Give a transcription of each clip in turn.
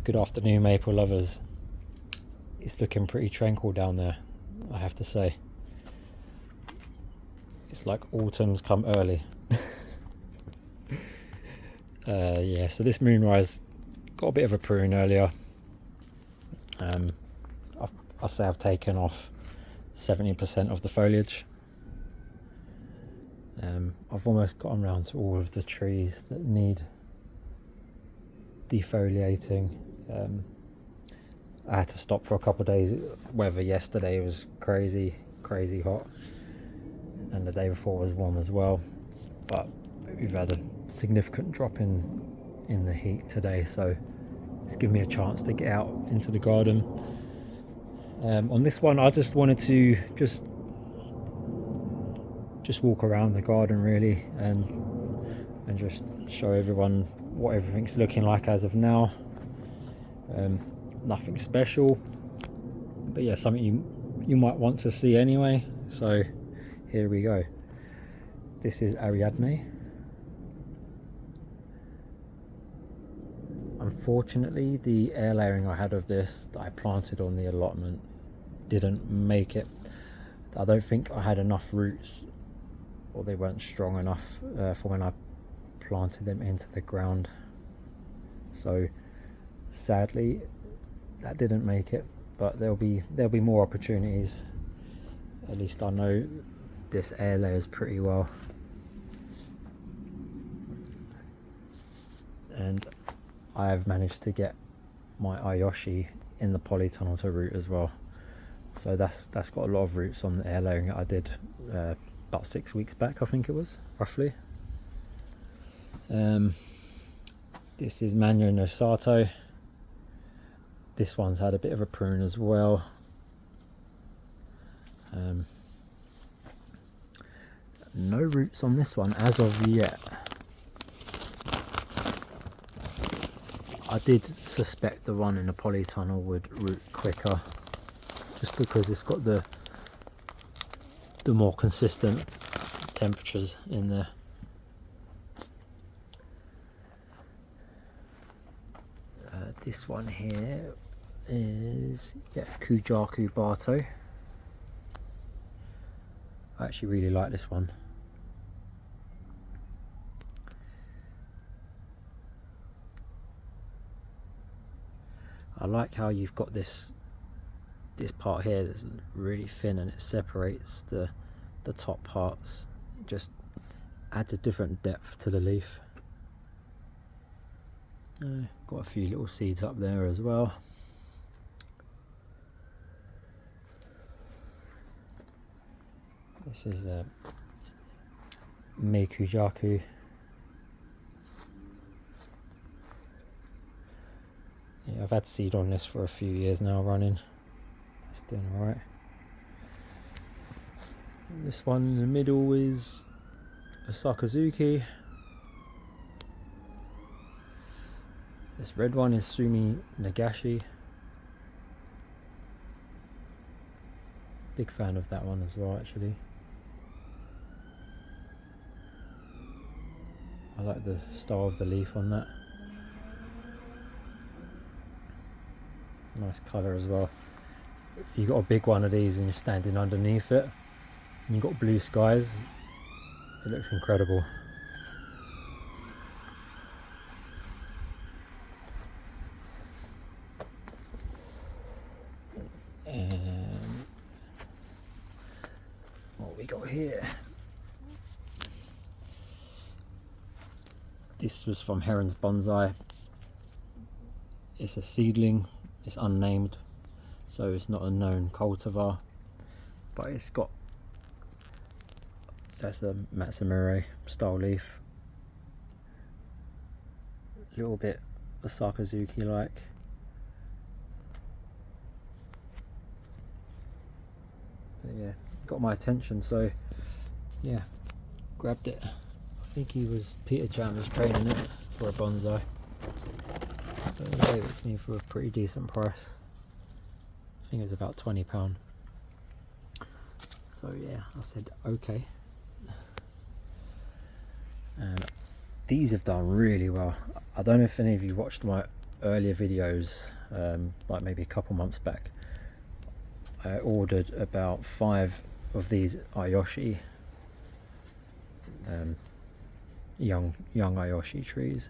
Good afternoon, maple lovers. It's looking pretty tranquil down there, I have to say. It's like autumn's come early. Yeah, so this moonrise got a bit of a prune earlier. I say I've taken off 70% of the foliage. I've almost gotten around to all of the trees that need defoliating. I had to stop for a couple of days. Weather yesterday was crazy hot, and the day before was warm as well, but we've had a significant drop in the heat today, so it's given me a chance to get out into the garden. On this one I just wanted to just walk around the garden really, and just show everyone what everything's looking like as of now. Nothing special, but yeah, something you might want to see anyway. So here we go. This is Ariadne. Unfortunately, the air layering I had of this that I planted on the allotment didn't make it. I don't think I had enough roots, or they weren't strong enough for when I planted them into the ground. So sadly, that didn't make it, but there'll be more opportunities. At least I know this air layers pretty well, and I've managed to get my Ayoshi in the polytunnel to root as well. So that's got a lot of roots on the air layering that I did about 6 weeks back, I think it was, roughly. This is Manyo no Sato. This one's had a bit of a prune as well. No roots on this one as of yet. I did suspect the one in the polytunnel would root quicker, just because it's got the more consistent temperatures in there. This one here is Kujaku Bato. I actually really like this one. I like how you've got this part here that's really thin, and it separates the top parts. It just adds a different depth to the leaf. Got a few little seeds up there as well. This is Meikujaku. Yeah, I've had seed on this for a few years now running. It's doing alright. This one in the middle is a Sakazuki. This red one is Sumi Nagashi. Big fan of that one as well, actually. I like the style of the leaf on that. Nice colour as well. If you've got a big one of these and you're standing underneath it and you've got blue skies, it looks incredible. And what we got here? This was from Heron's Bonsai. It's a seedling. It's unnamed, so it's not a known cultivar, but it's got, so that's a Matsumure style leaf, a little bit a Sakazuki like. But yeah, got my attention, so yeah, grabbed it. I think Peter Chan was training it for a bonsai. But he gave it to me for a pretty decent price. I think it was about £20. So yeah, I said okay. And these have done really well. I don't know if any of you watched my earlier videos, like maybe a couple months back, I ordered about 5 of these Ayoshi, young Ayoshi trees,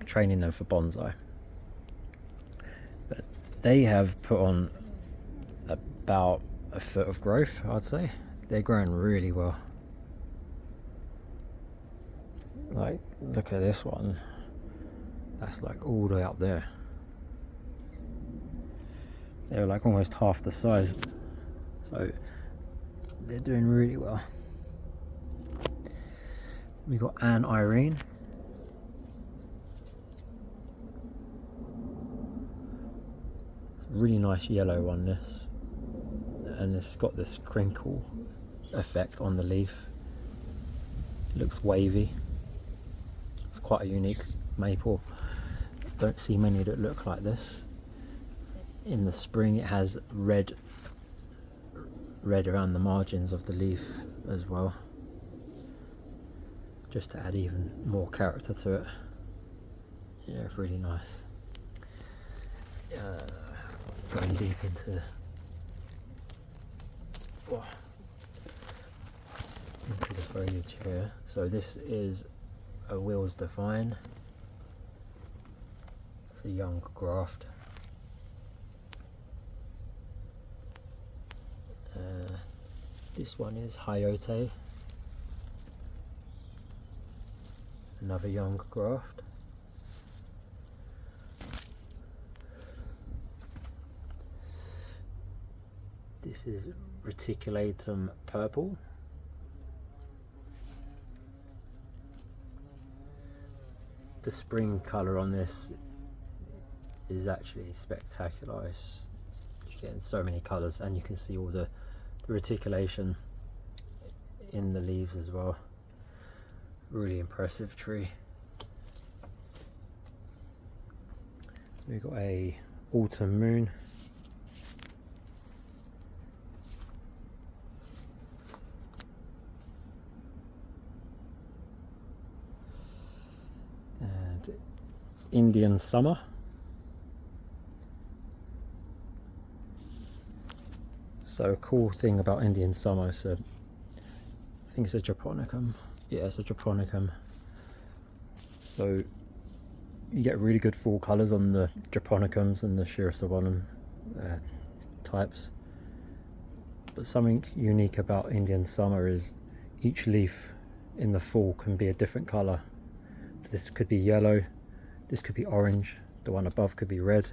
training them for bonsai. But they have put on about a foot of growth, I'd say. They're growing really well. Like, look at this one. That's like all the way up there. They're like almost half the size. So they're doing really well. We got Anne Irene. It's a really nice yellow one, this. And it's got this crinkle effect on the leaf. It looks wavy. It's quite a unique maple. Don't see many that look like this. In the spring it has red around the margins of the leaf as well, just to add even more character to it. Yeah, it's really nice. Going deep into the foliage here. So this is a Will's Divine. It's a young graft. This one is Hayote, another young graft. This is Reticulatum Purple. The spring colour on this is actually spectacular. You're getting so many colours, and you can see all the reticulation in the leaves as well. Really impressive tree. We've got a Autumn Moon. And Indian Summer. So a cool thing about Indian Summer is I think it's a Japonicum. Yeah, it's a Japonicum. So you get really good full colours on the Japonicums and the Shirasawanum types. But something unique about Indian Summer is each leaf in the fall can be a different colour. So this could be yellow, this could be orange, the one above could be red.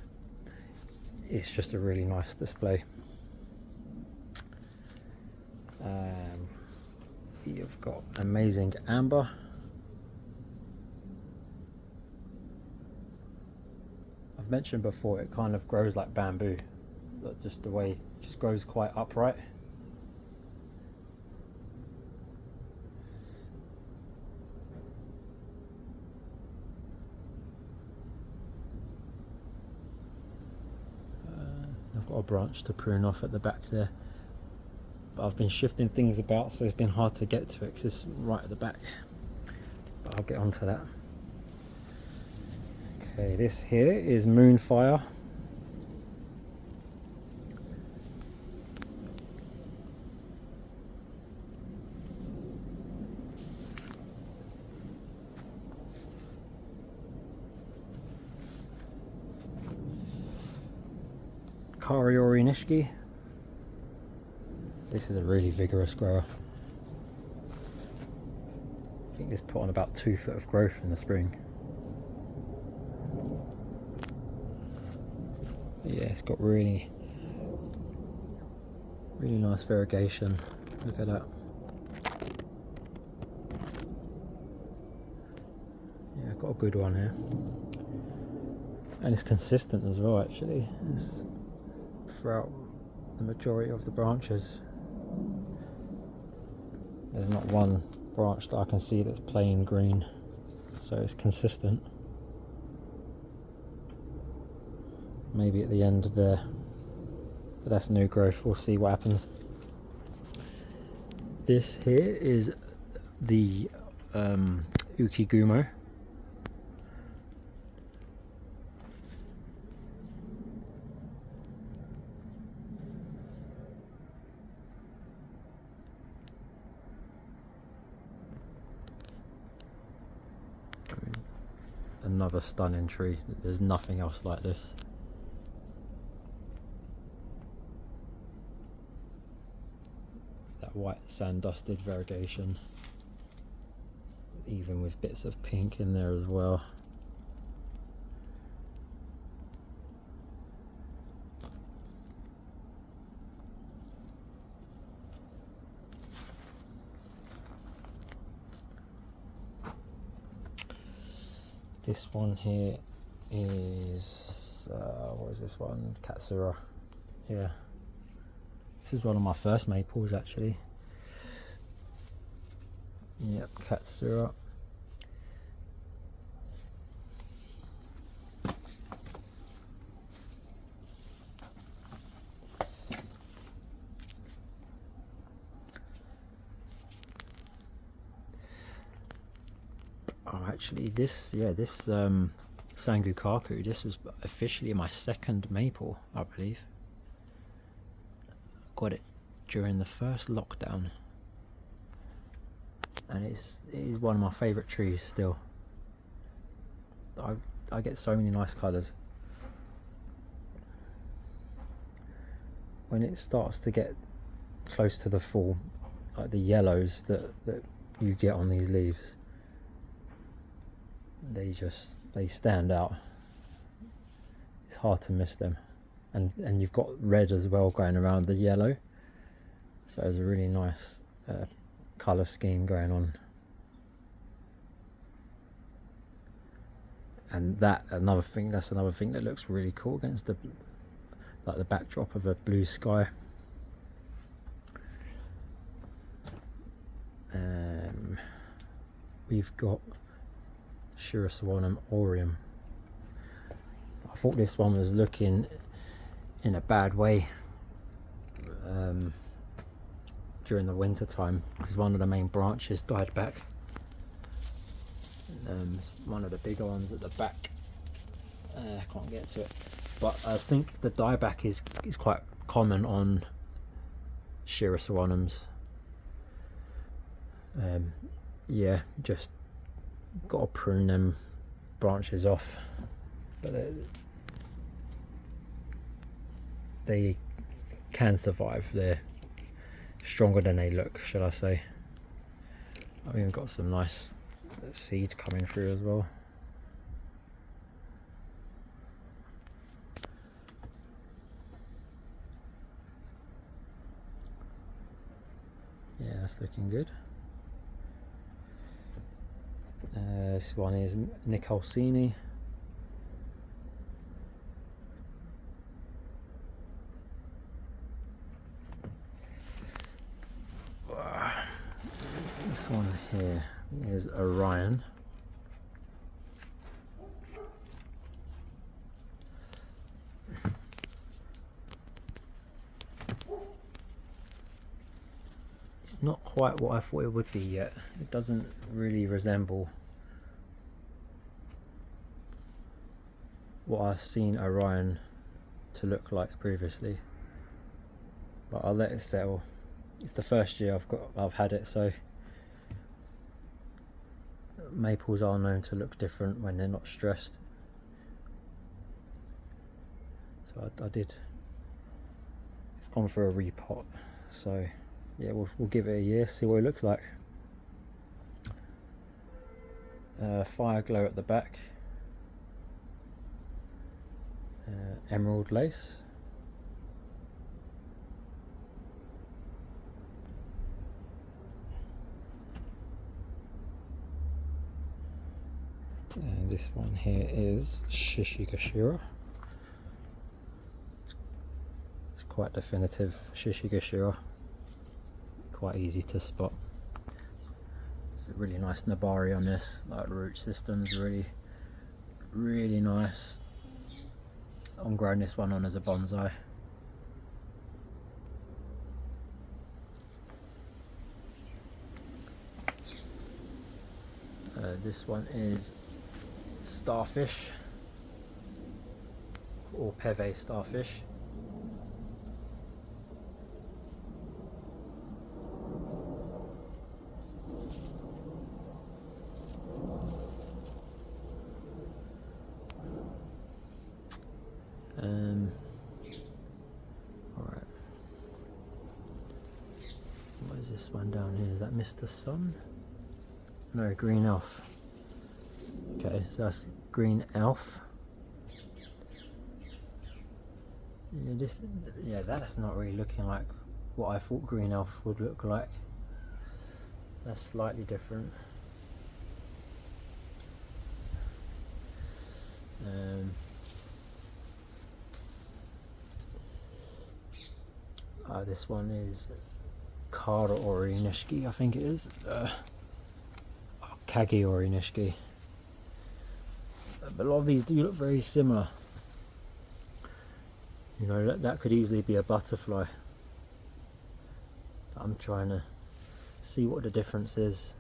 It's just a really nice display. You've got Amazing Amber. I've mentioned before it kind of grows like bamboo, but just the way it just grows quite upright. I've got a branch to prune off at the back there. But I've been shifting things about, so it's been hard to get to it because it's right at the back. But I'll get onto that. Okay, this here is Moonfire. Kariori Nishiki. This is a really vigorous grower. I think this put on about 2 foot of growth in the spring. Yeah, it's got really nice variegation. Look at that. Yeah, I've got a good one here. And it's consistent as well, actually. It's throughout the majority of the branches. There's not one branch that I can see that's plain green, so it's consistent. Maybe at the end there, but that's new growth. We'll see what happens. This here is the Ukigumo. another stunning tree. There's nothing else like this. That white sand dusted variegation, even with bits of pink in there as well. This one here is what is this one? Katsura. Yeah, this is one of my first maples actually. Yep, Katsura. Oh, actually, this Sangu Kaku, this was officially my second maple, I believe. Got it during the first lockdown, and it is one of my favourite trees still. I get so many nice colours. When it starts to get close to the fall, like the yellows that you get on these leaves, they stand out. It's hard to miss them, and you've got red as well going around the yellow, so there's a really nice colour scheme going on. And that's another thing that looks really cool against the backdrop of a blue sky. We've got Shiraswanum aureum. I thought this one was looking in a bad way during the winter time, because one of the main branches died back. It's one of the bigger ones at the back. I can't get to it, but I think the dieback is quite common on Shiraswanums. Yeah, just got to prune them branches off, but they can survive. They're stronger than they look, should I say. I've even got some nice seed coming through as well. Yeah, that's looking good. This one is Nicholsini. This one here is Orion. It's not quite what I thought it would be yet. It doesn't really resemble what I've seen Orion to look like previously, but I'll let it settle. It's the first year I've had it, so maples are known to look different when they're not stressed. So I did. It's gone for a repot, so yeah, we'll give it a year, see what it looks like. Fire glow at the back. Emerald lace. And this one here is Shishigashira. It's quite definitive Shishigashira, quite easy to spot. It's a really nice nabari on this, like root system's really nice. I'm growing this one on as a bonsai. This one is starfish, or peve starfish. Alright. What is this one down here? Is that Mr. Sun? No, Green Elf. Okay, so that's Green Elf. Yeah, that's not really looking like what I thought Green Elf would look like. That's slightly different. This one is Kara Orinishki, I think it is. Kagi Orinishki. But a lot of these do look very similar. You know, that could easily be a butterfly. I'm trying to see what the difference is.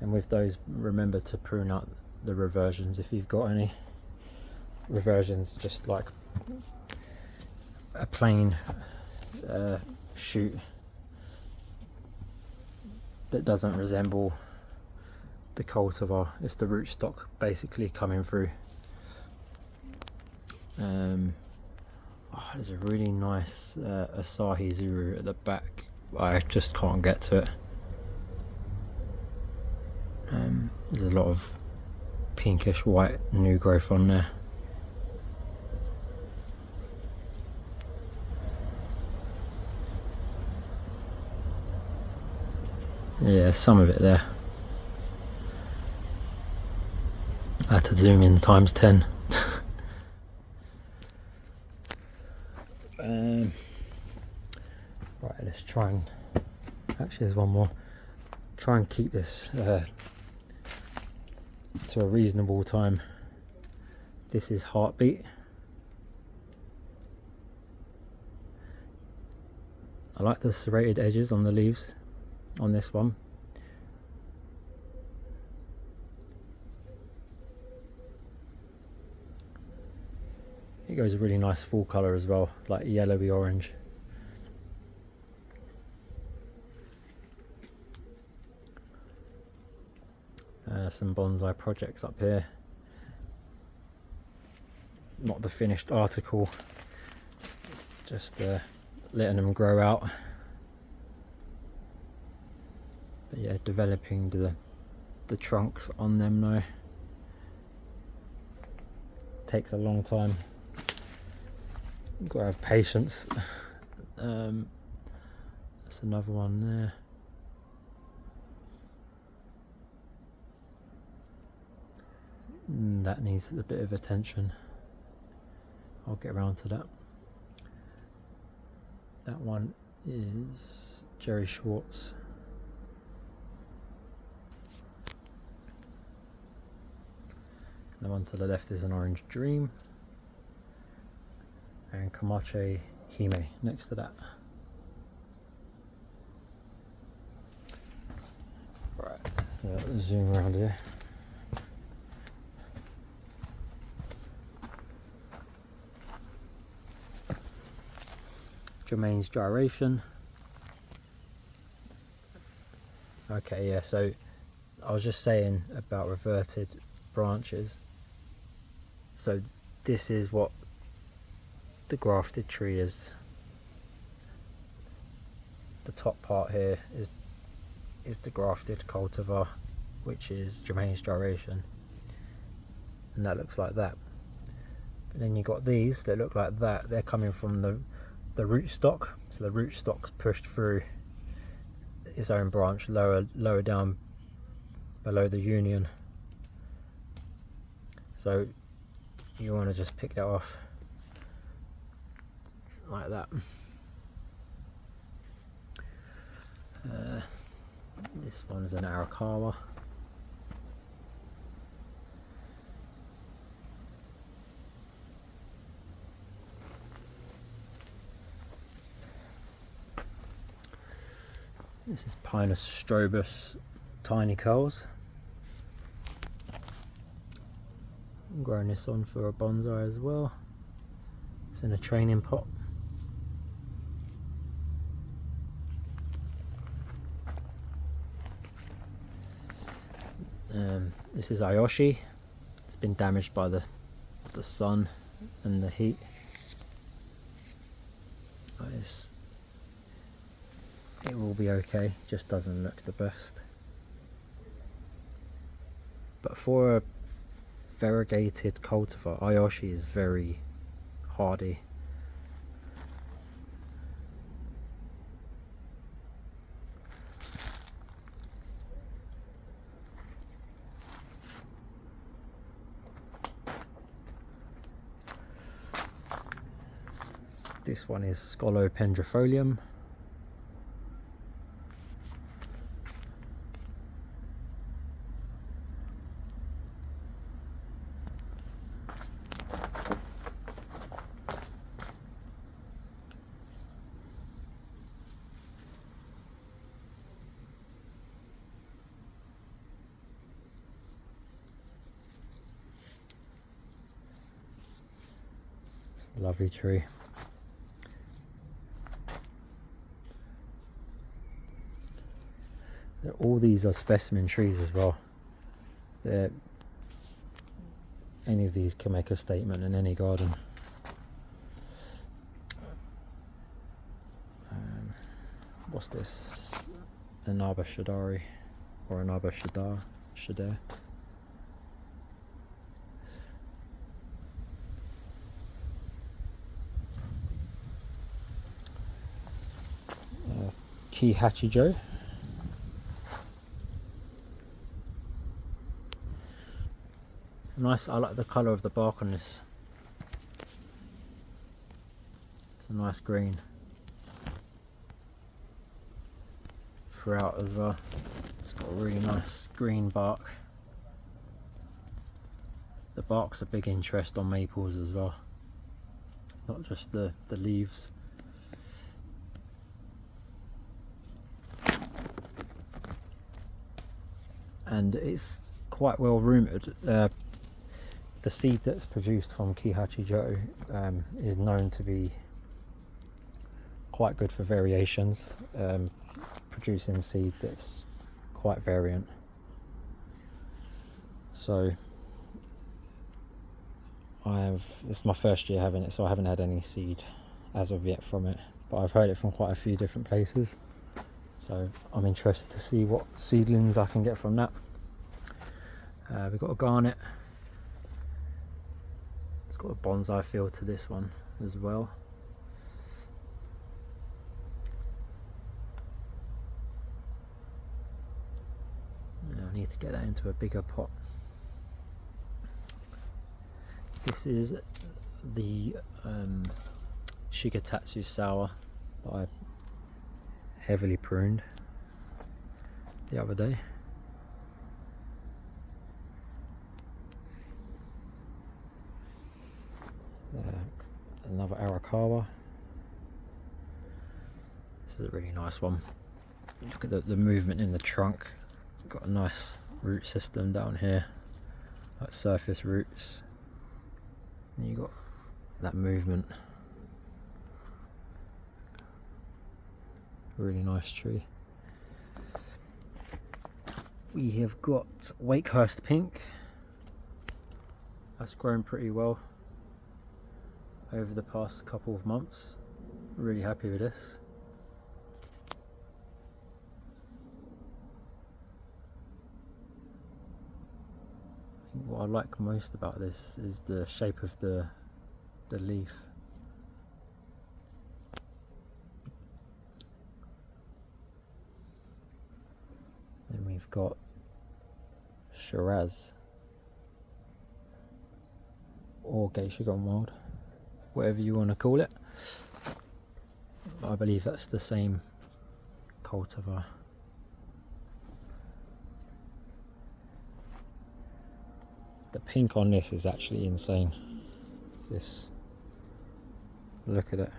And with those, remember to prune out the reversions if you've got any. Reversions, just like a plain shoot that doesn't resemble the cultivar. It's the rootstock basically coming through. There's a really nice Asahi Zuru at the back. I just can't get to it. There's a lot of pinkish white new growth on there. Yeah, some of it there. I had to zoom in times 10. Right, let's try and... Actually, there's one more. Try and keep this to a reasonable time. This is Heartbeat. I like the serrated edges on the leaves on this one. It goes a really nice full colour as well, like yellowy orange. Some bonsai projects up here. Not the finished article, just letting them grow out. But yeah, developing the trunks on them now. Takes a long time. You've got to have patience. That's another one there. That needs a bit of attention. I'll get around to that. That one is Jerry Schwartz. The one to the left is an Orange Dream. And Kamache Hime next to that. Right, so zoom around here. Jermaine's Gyration. Okay, yeah, so I was just saying about reverted branches. So this is what the grafted tree is. The top part here is the grafted cultivar, which is Jermaine's Gyration, and that looks like that. But then you got these that look like that. They're coming from the rootstock. So the rootstock's pushed through its own branch lower down below the union. So you want to just pick that off like that. This one's an Arakawa. This is Pinus strobus tiny curls. I'm growing this on for a bonsai as well. It's in a training pot. This is Ayoshi. It's been damaged by the sun and the heat. But it will be okay, just doesn't look the best. But for a variegated cultivar, Ayoshi is very hardy. This one is Scolopendrifolium. Lovely tree. All these are specimen trees as well. Any of these can make a statement in any garden. What's this? Anaba Shadari or Anaba Shadar. Kihachijo. It's nice. I like the colour of the bark on this. It's a nice green throughout as well. It's got a really nice green bark. The bark's a big interest on maples as well, not just the leaves. And it's quite well rumoured. The seed that's produced from Kihachijo is known to be quite good for variations, producing seed that's quite variant. So it's my first year having it, so I haven't had any seed as of yet from it, but I've heard it from quite a few different places, so I'm interested to see what seedlings I can get from that. We've got a garnet. It's got a bonsai feel to this one as well. Now I need to get that into a bigger pot. This is the Shigetatsu sour that I heavily pruned the other day. Another Arakawa. This is a really nice one. Look at the movement in the trunk. Got a nice root system down here, like surface roots. And you got that movement. Really nice tree. We have got Wakehurst Pink. That's grown pretty well over the past couple of months. Really happy with this. I think what I like most about this is the shape of the leaf. Then we've got Shiraz or Geisha Gone Wild, whatever you want to call it. I believe that's the same cultivar. The pink on this is actually insane. Look at it.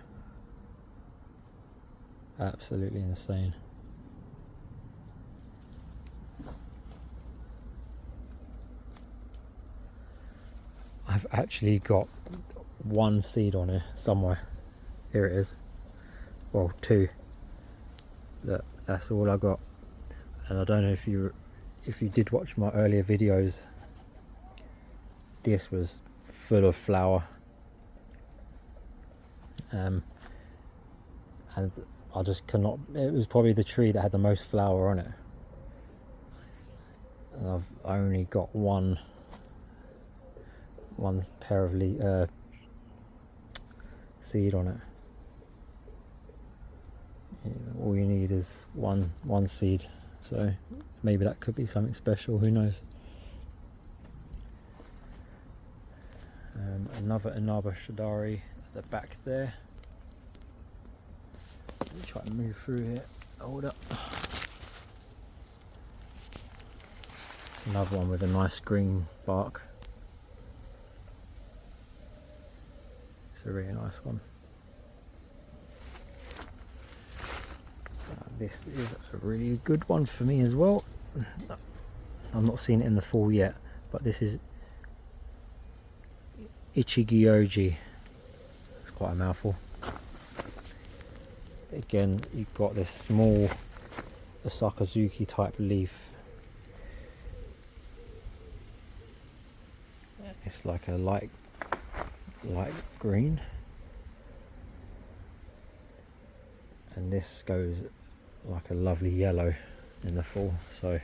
Absolutely insane. I've actually got one seed on here somewhere. Here it is. Well, two. That's all I got. And I don't know if if you did watch my earlier videos, this was full of flower, and I just cannot. It was probably the tree that had the most flower on it, and I've only got one pair of seed on it. All you need is one seed, so maybe that could be something special, who knows. Another Inaba Shadari at the back there. Let me try and move through here. Hold up. It's another one with a nice green bark. It's a really nice one. This is a really good one for me as well. I'm not seeing it in the fall yet, but this is Ichigyoji. It's quite a mouthful. Again, you've got this small Asakazuki type leaf. It's like a light green, and this goes like a lovely yellow in the fall, so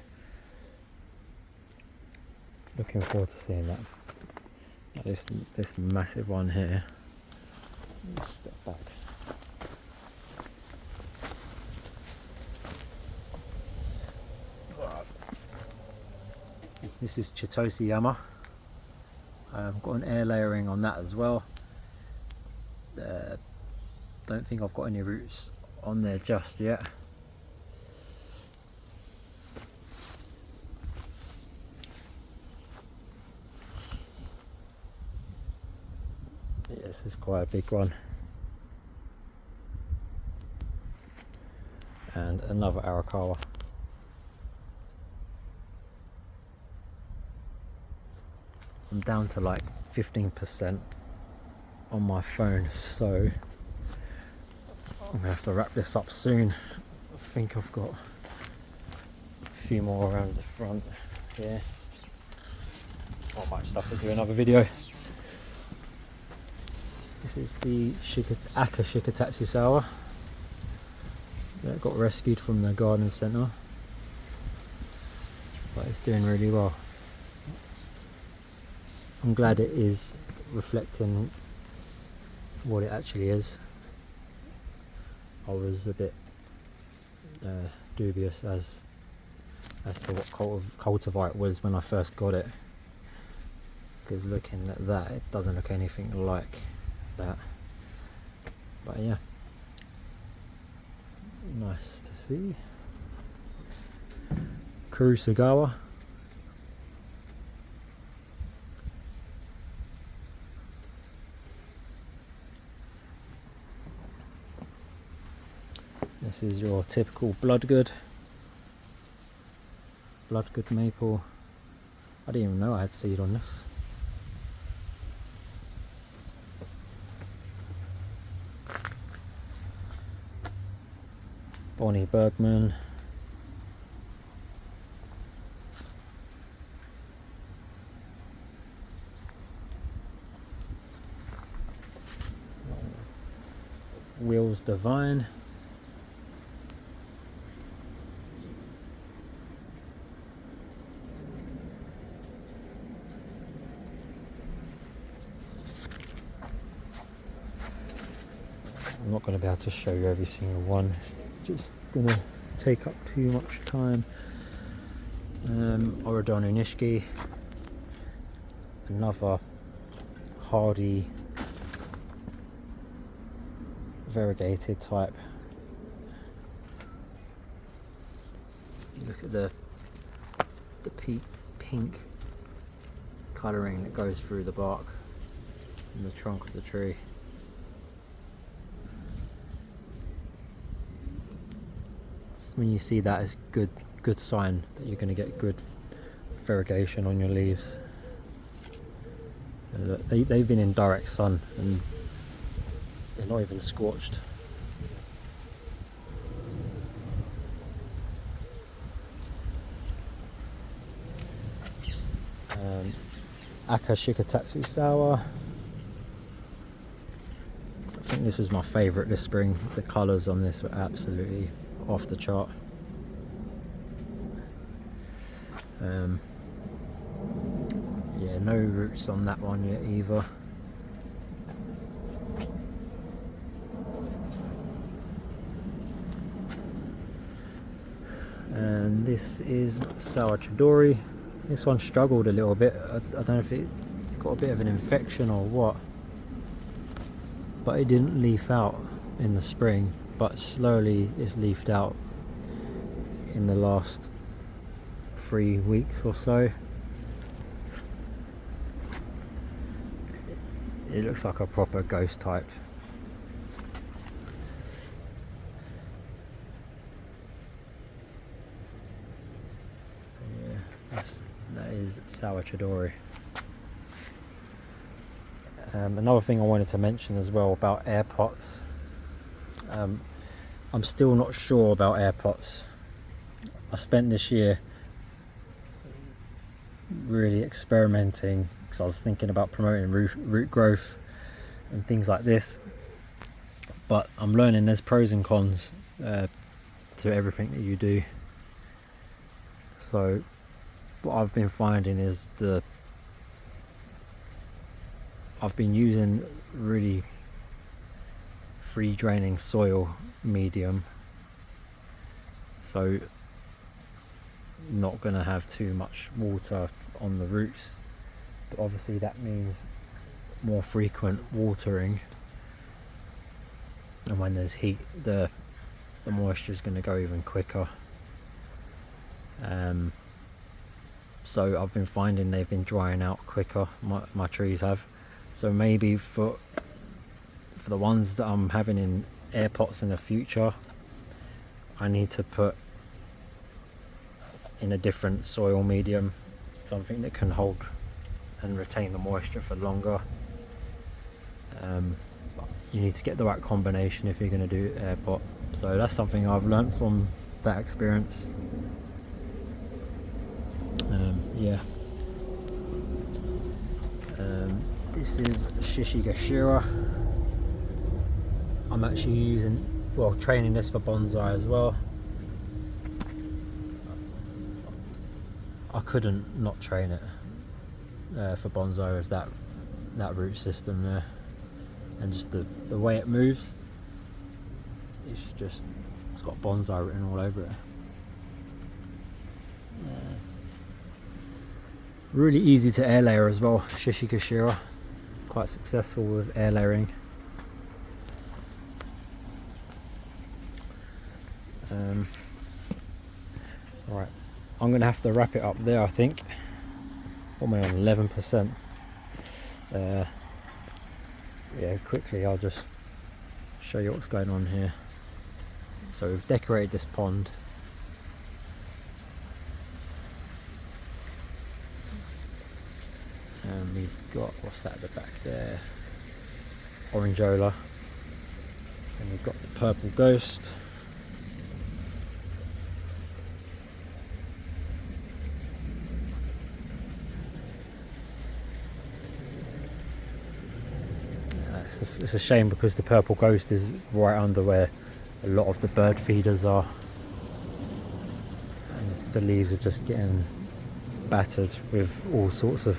looking forward to seeing that. This massive one here. Let's step back. This is Chitose Yama. I've got an air layering on that as well. Don't think I've got any roots on there just yet. This is quite a big one. And another Arakawa. I'm down to like 15% on my phone, so I'm gonna have to wrap this up soon. I think I've got a few more around the front here. I might just have to do another video. This is the Aka Shikatatsusawa that got rescued from the garden centre, but it's doing really well. I'm glad it is reflecting what it actually is. I was a bit dubious as to what cultivar it was when I first got it, because looking at that, it doesn't look anything like that. But yeah, nice to see. Kurusagawa. This is your typical bloodgood maple. I didn't even know I had seed on this. Bonnie Bergman. Wheels Divine. I'm not going to be able to show you every single one, it's just going to take up too much time. Orodonu Nishiki, another hardy variegated type. You look at the pink colouring that goes through the bark and the trunk of the tree. When you see that, it's good sign that you're going to get good variegation on your leaves. They've been in direct sun and they're not even scorched. Akashikatatsu Sour. I think this was my favourite this spring. The colours on this were absolutely off the chart. Yeah, no roots on that one yet either. And this is Sour Chidori. This one struggled a little bit. I don't know if it got a bit of an infection or what, but it didn't leaf out in the spring, but slowly it's leafed out in the last 3 weeks or so. It looks like a proper ghost type. Yeah, that is Sour Chidori. Another thing I wanted to mention as well about air pots. I'm still not sure about air pots. I spent this year really experimenting because I was thinking about promoting root growth and things like this, but I'm learning there's pros and cons to everything that you do. So what I've been finding is I've been using really free draining soil medium, so not going to have too much water on the roots, but obviously that means more frequent watering, and when there's heat the moisture is going to go even quicker. So I've been finding they've been drying out quicker, my trees have. So maybe for the ones that I'm having in air pots in the future, I need to put in a different soil medium, something that can hold and retain the moisture for longer. You need to get the right combination if you're going to do air pot. So that's something I've learned from that experience. Yeah. This is Shishigashira. I'm actually training this for bonsai as well. I couldn't not train it for bonsai with that root system there, and just the way it moves. It's got bonsai written all over it. Really easy to air layer as well. Shishigashira, quite successful with air layering. Right, I'm gonna have to wrap it up there, I think. What am I on? 11%. Yeah, quickly I'll just show you what's going on here. So we've decorated this pond. And we've got, what's that at the back there? Orangeola. And we've got the purple ghost. It's a shame because the purple ghost is right under where a lot of the bird feeders are, and the leaves are just getting battered with all sorts of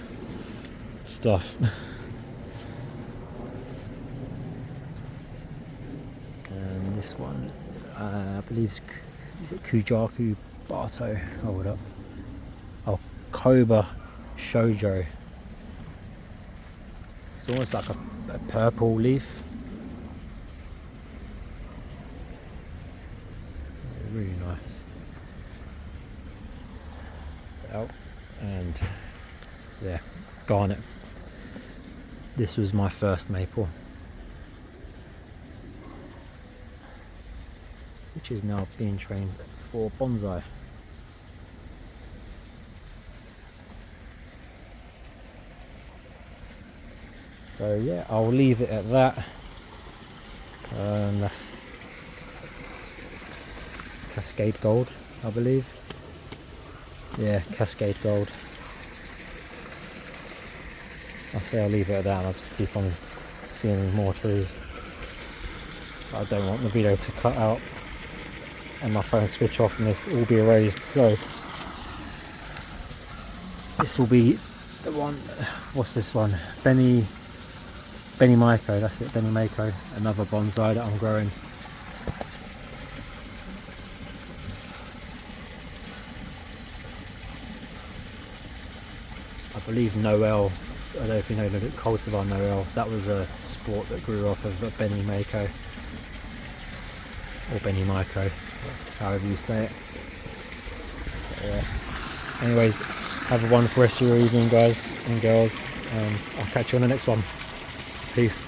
stuff. And this one, I believe is it Kujaku Bato? Hold up. Oh, Koba Shoujo. It's almost like a purple leaf. Really nice. Oh, and yeah, garnet. This was my first maple, which is now being trained for bonsai. So yeah, I'll leave it at that. That's Cascade Gold, I believe. Yeah, Cascade Gold. I'll say I'll leave it at that, and I'll just keep on seeing more trees. But I don't want the video to cut out and my phone switch off and this all be erased. So this will be the one. What's this one? Benny Mako. That's it. Benny Mako. Another bonsai that I'm growing. I believe Noel. I don't know if you know the cultivar Noel. That was a sport that grew off of Benny Mako, or Benny Miko, however you say it. But yeah. Anyways, have a wonderful rest of your evening, guys and girls. I'll catch you on the next one. Peace.